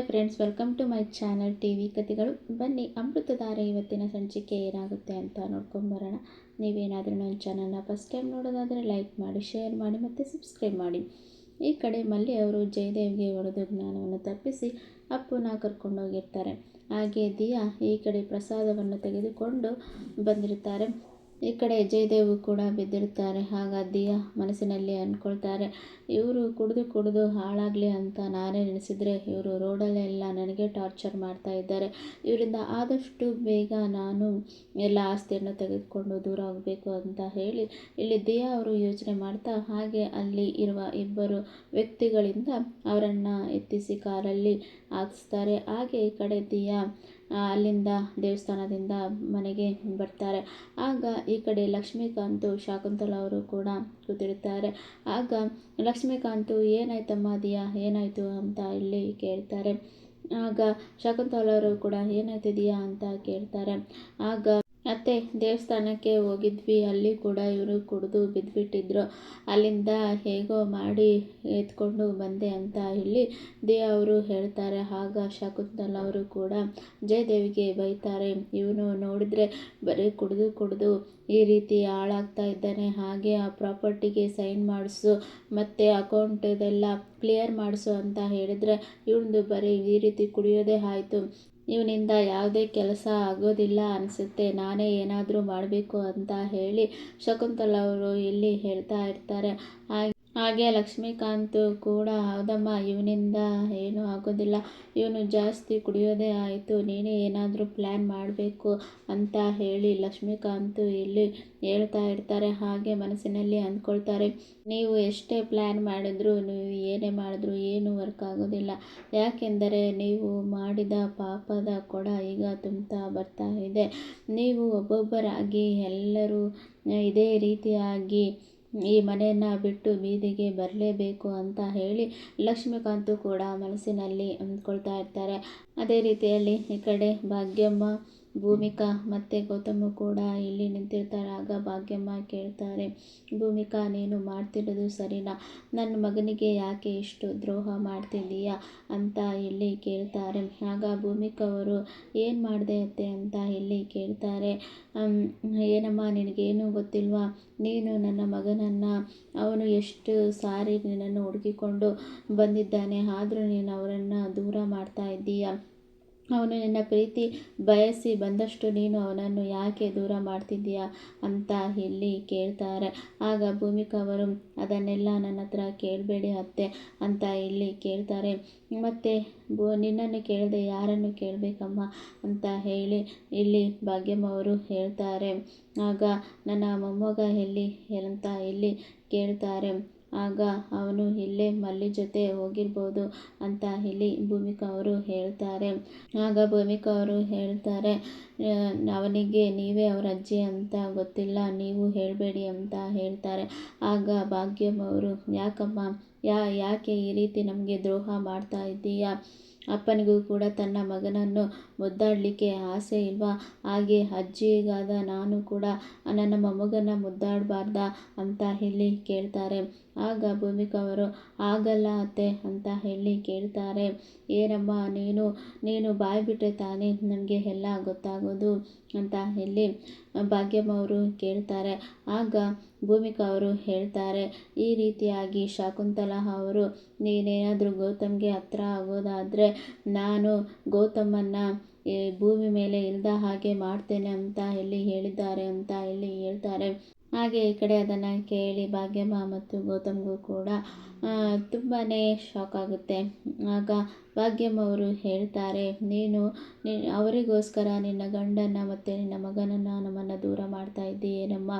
Hi friends, welcome to my channel TV ಕಥೆಗಳು. ಬನ್ನಿ, ಅಮೃತಧಾರೆ ಇವತ್ತಿನ ಸಂಚಿಕೆ ಏನಾಗುತ್ತೆ ಅಂತ ನೋಡ್ಕೊಂಬರೋಣ. ನೀವೇನಾದರೂ ನನ್ನ ಚಾನಲ್ನ ಫಸ್ಟ್ ಟೈಮ್ ನೋಡೋದಾದರೆ ಲೈಕ್ ಮಾಡಿ, ಶೇರ್ ಮಾಡಿ ಮತ್ತು ಸಬ್ಸ್ಕ್ರೈಬ್ ಮಾಡಿ. ಈ ಕಡೆ ಮಲ್ಲಿ ಅವರು ಜಯದೇವ್ಗೆ ಹೊಡೆದು ಜ್ಞಾನವನ್ನು ತಪ್ಪಿಸಿ ಅಪ್ಪುನ ಕರ್ಕೊಂಡೋಗಿರ್ತಾರೆ. ಹಾಗೆ ದಿಯಾ ಈ ಕಡೆ ಪ್ರಸಾದವನ್ನು ತೆಗೆದುಕೊಂಡು ಬಂದಿರ್ತಾರೆ. ಈ ಕಡೆ ಜಯದೇವ್ ಕೂಡ ಬಿದ್ದಿರ್ತಾರೆ. ಆಗ ದಿಯಾ ಮನಸ್ಸಿನಲ್ಲಿ ಅಂದ್ಕೊಳ್ತಾರೆ, ಇವರು ಕುಡಿದು ಹಾಳಾಗಲಿ ಅಂತ ನಾನೇ ನೆನೆಸಿದರೆ ಇವರು ರೋಡಲ್ಲೆಲ್ಲ ನನಗೆ ಟಾರ್ಚರ್ ಮಾಡ್ತಾ ಇದ್ದಾರೆ. ಇವರಿಂದ ಆದಷ್ಟು ಬೇಗ ನಾನು ಎಲ್ಲ ಆಸ್ತಿಯನ್ನು ತೆಗೆದುಕೊಂಡು ದೂರ ಆಗಬೇಕು ಅಂತ ಹೇಳಿ ಇಲ್ಲಿ ದಿಯಾ ಅವರು ಯೋಚನೆ ಮಾಡ್ತಾ ಹಾಗೆ ಅಲ್ಲಿ ಇರುವ ಇಬ್ಬರು ವ್ಯಕ್ತಿಗಳಿಂದ ಅವರನ್ನು ಎತ್ತಿಸಿ ಕಾರಲ್ಲಿ ಹಾಕಿಸ್ತಾರೆ. ಹಾಗೆ ಈ ಕಡೆ ದಿಯಾ ಅಲ್ಲಿಂದ ದೇವಸ್ಥಾನದಿಂದ ಮನೆಗೆ ಬರ್ತಾರೆ. ಆಗ ಈ ಕಡೆ ಲಕ್ಷ್ಮೀಕಾಂತು ಶಾಕುಂತಲ ಅವರು ಕೂಡ ಕೂತಿರ್ತಾರೆ. ಆಗ ಲಕ್ಷ್ಮೀಕಾಂತು ಏನಾಯ್ತಮ್ಮ ದಿಯಾ, ಏನಾಯಿತು ಅಂತ ಇಲ್ಲಿ ಕೇಳ್ತಾರೆ. ಆಗ ಶಾಕುಂತಲ ಅವರು ಕೂಡ ಏನಾಯ್ತು ದಿಯಾ ಅಂತ ಕೇಳ್ತಾರೆ. ಆಗ ಅತ್ತೆ, ದೇವಸ್ಥಾನಕ್ಕೆ ಹೋಗಿದ್ವಿ, ಅಲ್ಲಿ ಕೂಡ ಇವರು ಕುಡಿದು ಬಿದ್ದುಬಿಟ್ಟಿದ್ರು, ಅಲ್ಲಿಂದ ಹೇಗೋ ಮಾಡಿ ಎತ್ಕೊಂಡು ಬಂದೆ ಅಂತ ಇಲ್ಲಿ ದಿಯಾ ಅವರು ಹೇಳ್ತಾರೆ. ಆಗ ಶಾಕುಂತಲ ಅವರು ಕೂಡ ಜಯದೇವಿಗೆ ಬೈತಾರೆ, ಇವನು ನೋಡಿದರೆ ಬರೀ ಕುಡಿದು ಈ ರೀತಿ ಹಾಳಾಗ್ತಾ ಇದ್ದಾನೆ, ಹಾಗೆ ಆ ಪ್ರಾಪರ್ಟಿಗೆ ಸೈನ್ ಮಾಡಿಸು ಮತ್ತು ಅಕೌಂಟ್ ಇದೆಲ್ಲ ಕ್ಲಿಯರ್ ಮಾಡಿಸು ಅಂತ ಹೇಳಿದರೆ ಇವನು ಬರೀ ಈ ರೀತಿ ಕುಡಿಯೋದೇ ಆಯಿತು, ಇವನಿಂದ ಯಾವುದೇ ಕೆಲಸ ಆಗೋದಿಲ್ಲ ಅನಿಸುತ್ತೆ, ನಾನೇ ಏನಾದರೂ ಮಾಡಬೇಕು ಅಂತ ಹೇಳಿ ಶಕುಂತಲ ಅವರು ಇಲ್ಲಿ ಹೇಳ್ತಾ ಇರ್ತಾರೆ. ಹಾಗೆ ಲಕ್ಷ್ಮೀಕಾಂತ್ ಕೂಡ ಹೌದಮ್ಮ, ಇವನಿಂದ ಏನೂ ಆಗೋದಿಲ್ಲ, ಇವನು ಜಾಸ್ತಿ ಕುಡಿಯೋದೇ ಆಯಿತು, ನೀನೇ ಏನಾದರೂ ಪ್ಲ್ಯಾನ್ ಮಾಡಬೇಕು ಅಂತ ಹೇಳಿ ಲಕ್ಷ್ಮೀಕಾಂತ್ ಇಲ್ಲಿ ಹೇಳ್ತಾ ಇರ್ತಾರೆ. ಹಾಗೆ ಮನಸ್ಸಿನಲ್ಲಿ ಅಂದ್ಕೊಳ್ತಾರೆ, ನೀವು ಎಷ್ಟೇ ಪ್ಲ್ಯಾನ್ ಮಾಡಿದ್ರು, ನೀವು ಏನೇ ಮಾಡಿದ್ರು ಏನೂ ವರ್ಕ್ ಆಗೋದಿಲ್ಲ, ಯಾಕೆಂದರೆ ನೀವು ಮಾಡಿದ ಪಾಪದ ಕೊಡ ಈಗ ತುಂಬ್ತಾ ಬರ್ತಾ ಇದೆ. ನೀವು ಒಬ್ಬೊಬ್ಬರಾಗಿ ಎಲ್ಲರೂ ಇದೇ ರೀತಿಯಾಗಿ ಈ ಮನೆಯನ್ನು ಬಿಟ್ಟು ಬೀದಿಗೆ ಬರಲೇಬೇಕು ಅಂತ ಹೇಳಿ ಲಕ್ಷ್ಮೀಕಾಂತು ಕೂಡ ಮನಸ್ಸಿನಲ್ಲಿ ಅಂದ್ಕೊಳ್ತಾ ಇರ್ತಾರೆ. ಅದೇ ರೀತಿಯಲ್ಲಿ ಈ ಕಡೆ ಭಾಗ್ಯಮ್ಮ, ಭೂಮಿಕಾ ಮತ್ತು ಗೌತಮ್ ಕೂಡ ಇಲ್ಲಿ ನಿಂತಿರ್ತಾರೆ. ಆಗ ಭಾಗ್ಯಮ್ಮ ಕೇಳ್ತಾರೆ, ಭೂಮಿಕಾ, ನೀನು ಮಾಡ್ತಿರೋದು ಸರಿನಾ? ನನ್ನ ಮಗನಿಗೆ ಯಾಕೆ ಇಷ್ಟು ದ್ರೋಹ ಮಾಡ್ತಿದ್ದೀಯಾ ಅಂತ ಇಲ್ಲಿ ಕೇಳ್ತಾರೆ. ಆಗ ಭೂಮಿಕಾ ಅವರು ಏನು ಮಾಡಿದೆ ಅತ್ತೆ ಅಂತ ಇಲ್ಲಿ ಕೇಳ್ತಾರೆ. ಏನಮ್ಮ, ನಿನಗೇನು ಗೊತ್ತಿಲ್ವಾ? ನೀನು ನನ್ನ ಮಗನನ್ನು, ಅವನು ಎಷ್ಟು ಸಾರಿ ನಿನ್ನನ್ನು ಹುಡುಕಿಕೊಂಡು ಬಂದಿದ್ದಾನೆ, ಆದರೂ ನೀನು ಅವರನ್ನು ದೂರ ಮಾಡ್ತಾ ಇದ್ದೀಯ. ಅವನು ನಿನ್ನ ಪ್ರೀತಿ ಬಯಸಿ ಬಂದಷ್ಟು ನೀನು ಅವನನ್ನು ಯಾಕೆ ದೂರ ಮಾಡ್ತಿದ್ದೀಯಾ ಅಂತ ಇಲ್ಲಿ ಕೇಳ್ತಾರೆ. ಆಗ ಭೂಮಿಕಾ ಅವರು, ಅದನ್ನೆಲ್ಲ ನನ್ನ ಹತ್ರ ಕೇಳಬೇಡಿ ಅತ್ತೆ ಅಂತ ಇಲ್ಲಿ ಕೇಳ್ತಾರೆ. ಮತ್ತು ನಿನ್ನನ್ನು ಕೇಳದೆ ಯಾರನ್ನು ಕೇಳಬೇಕಮ್ಮ ಅಂತ ಹೇಳಿ ಇಲ್ಲಿ ಭಾಗ್ಯಮ್ಮ ಅವರು ಹೇಳ್ತಾರೆ. ಆಗ ನನ್ನ ಮೊಮ್ಮಗ ಎಲ್ಲಿ ಅಂತ ಇಲ್ಲಿ ಕೇಳ್ತಾರೆ. ಆಗ ಅವನು ಇಲ್ಲೇ ಮಲ್ಲಿ ಜೊತೆ ಹೋಗಿರ್ಬೋದು ಅಂತ ಇಲ್ಲಿ ಭೂಮಿಕಾ ಅವರು ಹೇಳ್ತಾರೆ. ಆಗ ಭೂಮಿಕಾ ಅವರು ಹೇಳ್ತಾರೆ, ಅವನಿಗೆ ನೀವೇ ಅವರ ಅಜ್ಜಿ ಅಂತ ಗೊತ್ತಿಲ್ಲ, ನೀವು ಹೇಳಬೇಡಿ ಅಂತ ಹೇಳ್ತಾರೆ. ಆಗ ಭಾಗ್ಯಮ್ಮ ಅವರು, ಯಾಕಮ್ಮ, ಯಾಕೆ ಈ ರೀತಿ ನಮಗೆ ದ್ರೋಹ ಮಾಡ್ತಾ ಇದ್ದೀಯಾ? ಅಪ್ಪನಿಗೂ ಕೂಡ ತನ್ನ ಮಗನನ್ನು ಮುದ್ದಾಡಲಿಕ್ಕೆ ಆಸೆ ಇಲ್ವಾ? ಹಾಗೆ ಅಜ್ಜಿಗಾದ ನಾನು ಕೂಡ ನನ್ನ ಮೊಮ್ಮಗನ ಮುದ್ದಾಡಬಾರ್ದಾ ಅಂತ ಹೇಳಿ ಕೇಳ್ತಾರೆ. ಆಗ ಭೂಮಿಕಾ ಅವರು, ಆಗಲ್ಲ ಅತ್ತೆ ಅಂತ ಹೇಳಿ ಕೇಳ್ತಾರೆ. ಏನಮ್ಮ, ನೀನು ಬಾಯ್ಬಿಟ್ರೆ ತಾನೇ ನನಗೆ ಎಲ್ಲ ಗೊತ್ತಾಗೋದು ಅಂತ ಹೇಳಿ ಭಾಗ್ಯಮ್ಮ ಅವರು ಕೇಳ್ತಾರೆ. ಆಗ ಭೂಮಿಕಾ ಅವರು ಹೇಳ್ತಾರೆ, ಈ ರೀತಿಯಾಗಿ ಶಾಕುಂತಲ ಅವರು ನೀನೇನಾದರೂ ಗೌತಮ್ಗೆ ಹತ್ರ ಆಗೋದಾದರೆ ನಾನು ಗೌತಮನ್ನು ಭೂಮಿ ಮೇಲೆ ಇಲ್ದ ಹಾಗೆ ಮಾಡ್ತೇನೆ ಅಂತ ಹೇಳಿ ಹೇಳಿದ್ದಾರೆ ಅಂತ ಹೇಳಿ ಹೇಳ್ತಾರೆ. ಹಾಗೆ ಈ ಕಡೆ ಅದನ್ನು ಕೇಳಿ ಭಾಗ್ಯಮ್ಮ ಮತ್ತು ಗೌತಮ್ಗೂ ಕೂಡ ತುಂಬಾ ಶಾಕ್ ಆಗುತ್ತೆ. ಆಗ ಭಾಗ್ಯಮ್ಮ ಅವರು ಹೇಳ್ತಾರೆ, ನೀನು ಅವರಿಗೋಸ್ಕರ ನಿನ್ನ ಗಂಡನ ಮತ್ತು ನಿನ್ನ ಮಗನನ್ನು ನಮ್ಮನ್ನು ದೂರ ಮಾಡ್ತಾ ಇದ್ದೀಯೇನಮ್ಮ?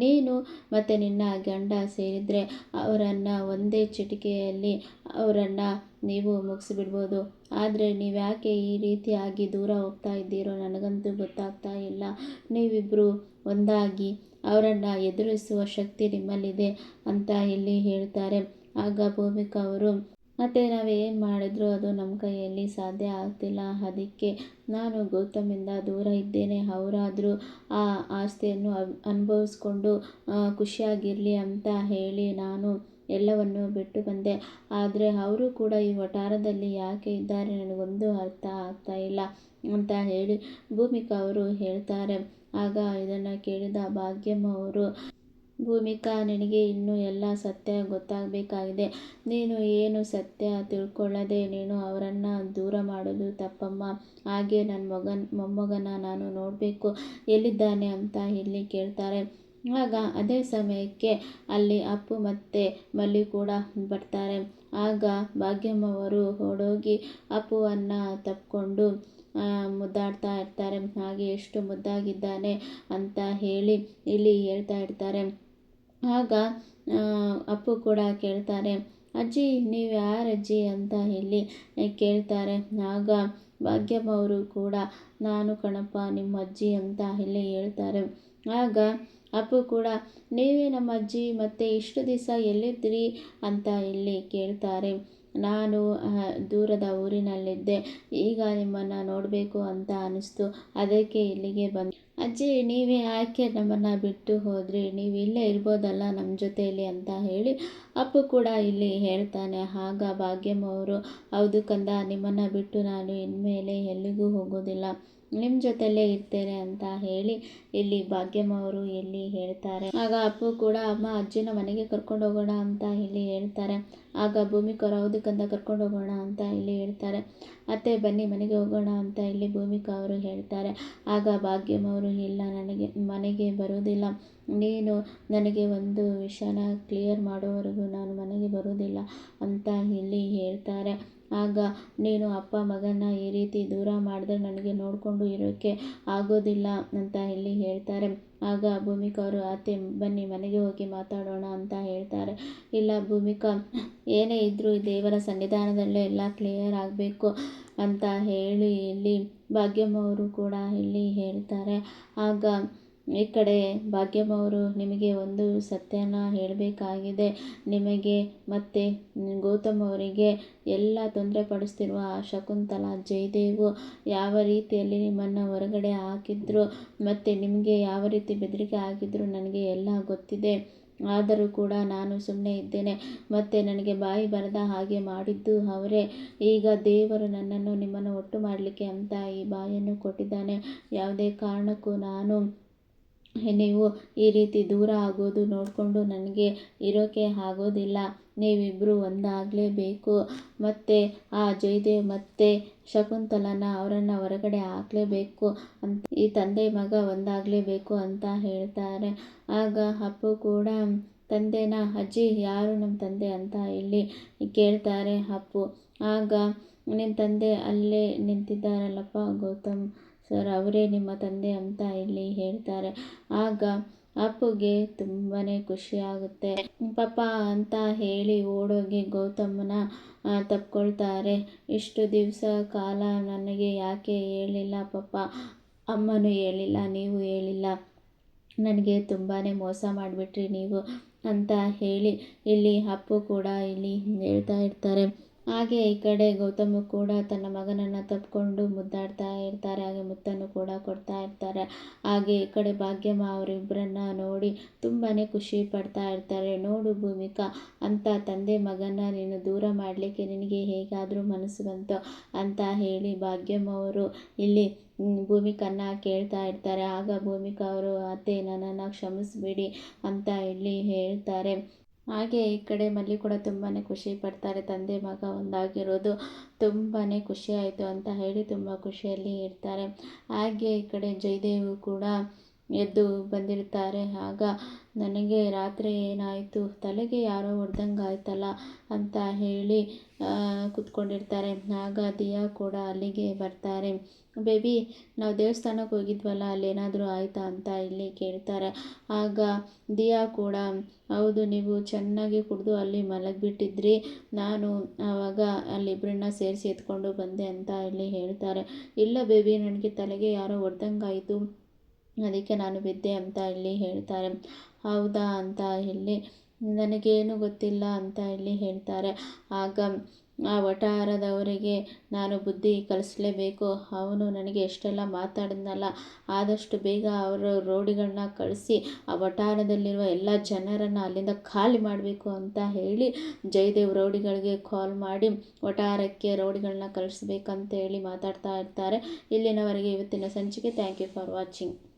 ನೀನು ಮತ್ತು ನಿನ್ನ ಗಂಡ ಸೇರಿದರೆ ಅವರನ್ನು ಒಂದೇ ಚಿಟಿಕೆಯಲ್ಲಿ ಅವರನ್ನು ನೀವು ಮುಗಿಸಿಬಿಡ್ಬೋದು, ಆದರೆ ನೀವು ಯಾಕೆ ಈ ರೀತಿಯಾಗಿ ದೂರ ಹೋಗ್ತಾ ಇದ್ದೀರೋ ನನಗಂತೂ ಗೊತ್ತಾಗ್ತಾ ಇಲ್ಲ. ನೀವಿಬ್ಬರು ಒಂದಾಗಿ ಅವರನ್ನು ಎದುರಿಸುವ ಶಕ್ತಿ ನಿಮ್ಮಲ್ಲಿದೆ ಅಂತ ಇಲ್ಲಿ ಹೇಳ್ತಾರೆ. ಆಗ ಭೂಮಿಕಾ ಅವರು, ಮತ್ತು ನಾವು ಏನು ಮಾಡಿದ್ರು ಅದು ನಮ್ಮ ಕೈಯಲ್ಲಿ ಸಾಧ್ಯ ಆಗ್ತಿಲ್ಲ, ಅದಕ್ಕೆ ನಾನು ಗೌತಮಿಂದ ದೂರ ಇದ್ದೇನೆ, ಅವರಾದರೂ ಆ ಆಸ್ತಿಯನ್ನು ಅನುಭವಿಸ್ಕೊಂಡು ಖುಷಿಯಾಗಿರಲಿ ಅಂತ ಹೇಳಿ ನಾನು ಎಲ್ಲವನ್ನು ಬಿಟ್ಟು ಬಂದೆ. ಆದರೆ ಅವರು ಕೂಡ ಈ ವಠಾರದಲ್ಲಿ ಯಾಕೆ ಇದ್ದಾರೆ ನನಗೊಂದು ಅರ್ಥ ಆಗ್ತಾ ಇಲ್ಲ ಅಂತ ಹೇಳಿ ಭೂಮಿಕಾ ಅವರು ಹೇಳ್ತಾರೆ. ಆಗ ಇದನ್ನು ಕೇಳಿದ ಭಾಗ್ಯಮ್ಮ ಅವರು, ಭೂಮಿಕಾ, ನಿನಗೆ ಇನ್ನೂ ಎಲ್ಲ ಸತ್ಯ ಗೊತ್ತಾಗಬೇಕಾಗಿದೆ. ನೀನು ಏನು ಸತ್ಯ ತಿಳ್ಕೊಳ್ಳದೆ ನೀನು ಅವರನ್ನು ದೂರ ಮಾಡೋದು ತಪ್ಪಮ್ಮ. ಹಾಗೆ ನನ್ನ ಮೊಮ್ಮಗನ ನಾನು ನೋಡಬೇಕು, ಎಲ್ಲಿದ್ದಾನೆ ಅಂತ ಇಲ್ಲಿ ಕೇಳ್ತಾರೆ. ಆಗ ಅದೇ ಸಮಯಕ್ಕೆ ಅಲ್ಲಿ ಅಪ್ಪು ಮತ್ತು ಮಲ್ಲಿ ಕೂಡ ಬರ್ತಾರೆ. ಆಗ ಭಾಗ್ಯಮ್ಮವರು ಓಡೋಗಿ ಅಪ್ಪುವನ್ನು ತಪ್ಪಿಕೊಂಡು ಮುದ್ದಾಡ್ತಾ ಇರ್ತಾರೆ. ಹಾಗೆ ಎಷ್ಟು ಮುದ್ದಾಗಿದ್ದಾನೆ ಅಂತ ಹೇಳಿ ಇಲ್ಲಿ ಹೇಳ್ತಾ ಇರ್ತಾರೆ. ಆಗ ಅಪ್ಪು ಕೂಡ ಕೇಳ್ತಾರೆ, ಅಜ್ಜಿ ನೀವು ಯಾರಜ್ಜಿ ಅಂತ ಹೇಳಿ ಕೇಳ್ತಾರೆ. ಆಗ ಭಾಗ್ಯಮ್ಮ ಅವರು ಕೂಡ, ನಾನು ಕಣಪ್ಪ ನಿಮ್ಮ ಅಜ್ಜಿ ಅಂತ ಹೇಳಿ ಹೇಳ್ತಾರೆ. ಆಗ ಅಪ್ಪು ಕೂಡ, ನೀವೇ ನಮ್ಮ ಅಜ್ಜಿ, ಮತ್ತು ಇಷ್ಟು ದಿವಸ ಎಲ್ಲಿದ್ರಿ ಅಂತ ಇಲ್ಲಿ ಕೇಳ್ತಾರೆ. ನಾನು ದೂರದ ಊರಿನಲ್ಲಿದ್ದೆ, ಈಗ ನಿಮ್ಮನ್ನು ನೋಡಬೇಕು ಅಂತ ಅನ್ನಿಸ್ತು, ಅದಕ್ಕೆ ಇಲ್ಲಿಗೆ ಬಂದೆ. ಅಜ್ಜಿ ನೀವೇ ಯಾಕೆ ನಮ್ಮನ್ನು ಬಿಟ್ಟು ಹೋದ್ರಿ, ನೀವು ಇಲ್ಲೇ ಇರ್ಬೋದಲ್ಲ ನಮ್ಮ ಜೊತೆಯಲ್ಲಿ ಅಂತ ಹೇಳಿ ಅಪ್ಪು ಕೂಡ ಇಲ್ಲಿ ಹೇಳ್ತಾನೆ. ಆಗ ಭಾಗ್ಯಮ್ಮ ಅವರು, ಹೌದು ಕಂದ, ನಿಮ್ಮನ್ನು ಬಿಟ್ಟು ನಾನು ಇನ್ಮೇಲೆ ಎಲ್ಲಿಗೂ ಹೋಗೋದಿಲ್ಲ, ನಿಮ್ಮ ಜೊತೆಯಲ್ಲೇ ಇರ್ತೇನೆ ಅಂತ ಹೇಳಿ ಇಲ್ಲಿ ಭಾಗ್ಯಮ್ಮ ಅವರು ಇಲ್ಲಿ ಹೇಳ್ತಾರೆ. ಆಗ ಅಪ್ಪು ಕೂಡ, ಅಮ್ಮ ಅಜ್ಜಿನ ಮನೆಗೆ ಕರ್ಕೊಂಡು ಹೋಗೋಣ ಅಂತ ಇಲ್ಲಿ ಹೇಳ್ತಾರೆ. ಆಗ ಭೂಮಿಕಾ, ಹೌದು ಕಂದ, ಕರ್ಕೊಂಡು ಹೋಗೋಣ ಅಂತ ಇಲ್ಲಿ ಹೇಳ್ತಾರೆ. ಅತ್ತೆ ಬನ್ನಿ ಮನೆಗೆ ಹೋಗೋಣ ಅಂತ ಇಲ್ಲಿ ಭೂಮಿಕಾ ಅವರು ಹೇಳ್ತಾರೆ. ಆಗ ಭಾಗ್ಯಮ್ಮ ಅವರು, ಇಲ್ಲ, ನನಗೆ ಮನೆಗೆ ಬರೋದಿಲ್ಲ, ನೀನು ನನಗೆ ಒಂದು ವಿಷಯನ ಕ್ಲಿಯರ್ ಮಾಡೋವರೆಗೂ ನಾನು ಮನೆಗೆ ಬರೋದಿಲ್ಲ ಅಂತ ಇಲ್ಲಿ ಹೇಳ್ತಾರೆ. ಆಗ ನೀನು ಅಪ್ಪ ಮಗನ ಈ ರೀತಿ ದೂರ ಮಾಡಿದ್ರೆ ನನಗೆ ನೋಡಿಕೊಂಡು ಇರೋಕ್ಕೆ ಆಗೋದಿಲ್ಲ ಅಂತ ಇಲ್ಲಿ ಹೇಳ್ತಾರೆ. ಆಗ ಭೂಮಿಕಾ ಅವರು, ಅತ್ತೆ ಬನ್ನಿ ಮನೆಗೆ ಹೋಗಿ ಮಾತಾಡೋಣ ಅಂತ ಹೇಳ್ತಾರೆ. ಇಲ್ಲ ಭೂಮಿಕಾ, ಏನೇ ಇದ್ದರೂ ದೇವರ ಸನ್ನಿಧಾನದಲ್ಲೇ ಎಲ್ಲ ಕ್ಲಿಯರ್ ಆಗಬೇಕು ಅಂತ ಹೇಳಿ ಇಲ್ಲಿ ಭಾಗ್ಯಮ್ಮ ಅವರು ಕೂಡ ಇಲ್ಲಿ ಹೇಳ್ತಾರೆ. ಆಗ ಈ ಕಡೆ ಭಾಗ್ಯಮ್ಮ ಅವರು, ನಿಮಗೆ ಒಂದು ಸತ್ಯನ ಹೇಳಬೇಕಾಗಿದೆ. ನಿಮಗೆ ಮತ್ತು ಗೌತಮ್ ಅವರಿಗೆ ಎಲ್ಲ ತೊಂದರೆ ಪಡಿಸ್ತಿರುವ ಶಕುಂತಲಾ, ಜಯದೇವು ಯಾವ ರೀತಿಯಲ್ಲಿ ನಿಮ್ಮನ್ನು ಹೊರಗಡೆ ಹಾಕಿದ್ರು ಮತ್ತು ನಿಮಗೆ ಯಾವ ರೀತಿ ಬೆದರಿಕೆ ಹಾಕಿದ್ರು ನನಗೆ ಎಲ್ಲ ಗೊತ್ತಿದೆ. ಆದರೂ ಕೂಡ ನಾನು ಸುಮ್ಮನೆ ಇದ್ದೇನೆ, ಮತ್ತು ನನಗೆ ಬಾಯಿ ಬರದ ಹಾಗೆ ಮಾಡಿದ್ದು ಅವರೇ. ಈಗ ದೇವರು ನನ್ನನ್ನು ನಿಮ್ಮನ್ನು ಒಟ್ಟು ಮಾಡಲಿಕ್ಕೆ ಅಂತ ಈ ಬಾಯನ್ನು ಕೊಟ್ಟಿದ್ದಾನೆ. ಯಾವುದೇ ಕಾರಣಕ್ಕೂ ನೀವು ಈ ರೀತಿ ದೂರ ಆಗೋದು ನೋಡಿಕೊಂಡು ನನಗೆ ಇರೋಕ್ಕೆ ಆಗೋದಿಲ್ಲ. ನೀವಿಬ್ಬರು ಒಂದಾಗಲೇಬೇಕು, ಮತ್ತು ಆ ಜಯದೇವ್ ಮತ್ತು ಶಕುಂತಲನ ಅವರನ್ನು ಹೊರಗಡೆ ಹಾಕಲೇಬೇಕು ಅಂತ, ಈ ತಂದೆ ಮಗ ಒಂದಾಗಲೇಬೇಕು ಅಂತ ಹೇಳ್ತಾರೆ. ಆಗ ಅಪ್ಪು ಕೂಡ, ತಂದೆನ ಅಜ್ಜಿ, ಯಾರು ನಮ್ಮ ತಂದೆ ಅಂತ ಇಲ್ಲಿ ಕೇಳ್ತಾರೆ ಅಪ್ಪು. ಆಗ ನಿಮ್ಮ ತಂದೆ ಅಲ್ಲೇ ನಿಂತಿದ್ದಾರಲ್ಲಪ್ಪ ಗೌತಮ್ ಸರ್, ಅವರೇ ನಿಮ್ಮ ತಂದೆ ಅಂತ ಇಲ್ಲಿ ಹೇಳ್ತಾರೆ. ಆಗ ಅಪ್ಪುಗೆ ತುಂಬಾ ಖುಷಿಯಾಗುತ್ತೆ. ಪಾಪ ಅಂತ ಹೇಳಿ ಓಡೋಗಿ ಗೌತಮನ ತಪ್ಕೊಳ್ತಾರೆ. ಇಷ್ಟು ದಿವಸ ಕಾಲ ನನಗೆ ಯಾಕೆ ಹೇಳಿಲ್ಲ ಪಾಪ, ಅಮ್ಮನೂ ಹೇಳಿಲ್ಲ, ನೀವು ಹೇಳಿಲ್ಲ, ನನಗೆ ತುಂಬಾ ಮೋಸ ಮಾಡಿಬಿಟ್ರಿ ನೀವು ಅಂತ ಹೇಳಿ ಇಲ್ಲಿ ಅಪ್ಪು ಕೂಡ ಇಲ್ಲಿ ಹೇಳ್ತಾ ಇರ್ತಾರೆ. ಹಾಗೆ ಈ ಕಡೆ ಗೌತಮ್ ಕೂಡ ತನ್ನ ಮಗನನ್ನು ತಪ್ಪಿಕೊಂಡು ಮುದ್ದಾಡ್ತಾ ಇರ್ತಾರೆ. ಹಾಗೆ ಮುತ್ತನ್ನು ಕೂಡ ಕೊಡ್ತಾ ಇರ್ತಾರೆ. ಹಾಗೆ ಈ ಕಡೆ ಭಾಗ್ಯಮ್ಮ ಅವರಿಬ್ಬರನ್ನ ನೋಡಿ ತುಂಬಾ ಖುಷಿ ಪಡ್ತಾ ಇರ್ತಾರೆ. ನೋಡು ಭೂಮಿಕಾ, ಅಂತ ತಂದೆ ಮಗನ ನೀನು ದೂರ ಮಾಡಲಿಕ್ಕೆ ನಿನಗೆ ಹೇಗಾದರೂ ಮನಸ್ಸು ಬಂತು ಅಂತ ಹೇಳಿ ಭಾಗ್ಯಮ್ಮ ಅವರು ಇಲ್ಲಿ ಭೂಮಿಕನ್ನ ಕೇಳ್ತಾ ಇರ್ತಾರೆ. ಆಗ ಭೂಮಿಕಾ ಅವರು, ಅತ್ತೆ ನನ್ನನ್ನು ಕ್ಷಮಿಸಿಬಿಡಿ ಅಂತ ಇಲ್ಲಿ ಹೇಳ್ತಾರೆ. ಹಾಗೆ ಈ ಕಡೆ ಮಲ್ಲಿ ಕೂಡ ತುಂಬಾ ಖುಷಿ ಪಡ್ತಾರೆ. ತಂದೆ ಮಗ ಒಂದಾಗಿರೋದು ತುಂಬಾ ಖುಷಿ ಆಯಿತು ಅಂತ ಹೇಳಿ ತುಂಬ ಖುಷಿಯಲ್ಲಿ ಇರ್ತಾರೆ. ಹಾಗೆ ಈ ಕಡೆ ಜಯದೇವ್ ಕೂಡ ಎದ್ದು ಬಂದಿರ್ತಾರೆ. ಆಗ ನನಗೆ ರಾತ್ರಿ ಏನಾಯಿತು, ತಲೆಗೆ ಯಾರೋ ಹೊಡೆದಂಗೆ ಆಯ್ತಲ್ಲ ಅಂತ ಹೇಳಿ ಕೂತ್ಕೊಂಡಿರ್ತಾರೆ. ಆಗ ದಿಯಾ ಕೂಡ ಅಲ್ಲಿಗೆ ಬರ್ತಾರೆ. ಬೇಬಿ, ನಾವು ದೇವಸ್ಥಾನಕ್ಕೆ ಹೋಗಿದ್ವಲ್ಲ, ಅಲ್ಲೇನಾದರೂ ಆಯಿತಾ ಅಂತ ಇಲ್ಲಿ ಕೇಳ್ತಾರೆ. ಆಗ ದಿಯಾ ಕೂಡ, ಹೌದು, ನೀವು ಚೆನ್ನಾಗಿ ಕುಡಿದು ಅಲ್ಲಿ ಮಲಗಿಬಿಟ್ಟಿದ್ರಿ, ನಾನು ಆವಾಗ ಅಲ್ಲಿಬ್ಬರನ್ನ ಸೇರಿಸಿ ಎತ್ಕೊಂಡು ಬಂದೆ ಅಂತ ಇಲ್ಲಿ ಹೇಳ್ತಾರೆ. ಇಲ್ಲ ಬೇಬಿ, ನನಗೆ ತಲೆಗೆ ಯಾರೋ ಹೊಡೆದಂಗಾಯಿತು, ಅದಕ್ಕೆ ನಾನು ಬಿದ್ದೆ ಅಂತ ಇಲ್ಲಿ ಹೇಳ್ತಾರೆ. ಹೌದಾ ಅಂತ ಇಲ್ಲಿ ನನಗೇನು ಗೊತ್ತಿಲ್ಲ ಅಂತ ಇಲ್ಲಿ ಹೇಳ್ತಾರೆ. ಆಗ ಆ ವಠಾರದವರಿಗೆ ನಾನು ಬುದ್ಧಿ ಕಲಿಸಲೇಬೇಕು. ಅವನು ನನಗೆ ಎಷ್ಟೆಲ್ಲ ಮಾತಾಡಿದ್ನಲ್ಲ, ಆದಷ್ಟು ಬೇಗ ಅವರು ರೌಡಿಗಳನ್ನ ಕಳಿಸಿ ಆ ವಠಾರದಲ್ಲಿರುವ ಎಲ್ಲ ಜನರನ್ನು ಅಲ್ಲಿಂದ ಖಾಲಿ ಮಾಡಬೇಕು ಅಂತ ಹೇಳಿ ಜಯದೇವ್ ರೌಡಿಗಳಿಗೆ ಕಾಲ್ ಮಾಡಿ ವಠಾರಕ್ಕೆ ರೌಡಿಗಳನ್ನ ಕಳಿಸ್ಬೇಕಂತ ಹೇಳಿ ಮಾತಾಡ್ತಾ ಇರ್ತಾರೆ. ಇಲ್ಲಿನವರೆಗೆ ಇವತ್ತಿನ ಸಂಚಿಕೆ. Thank you for watching.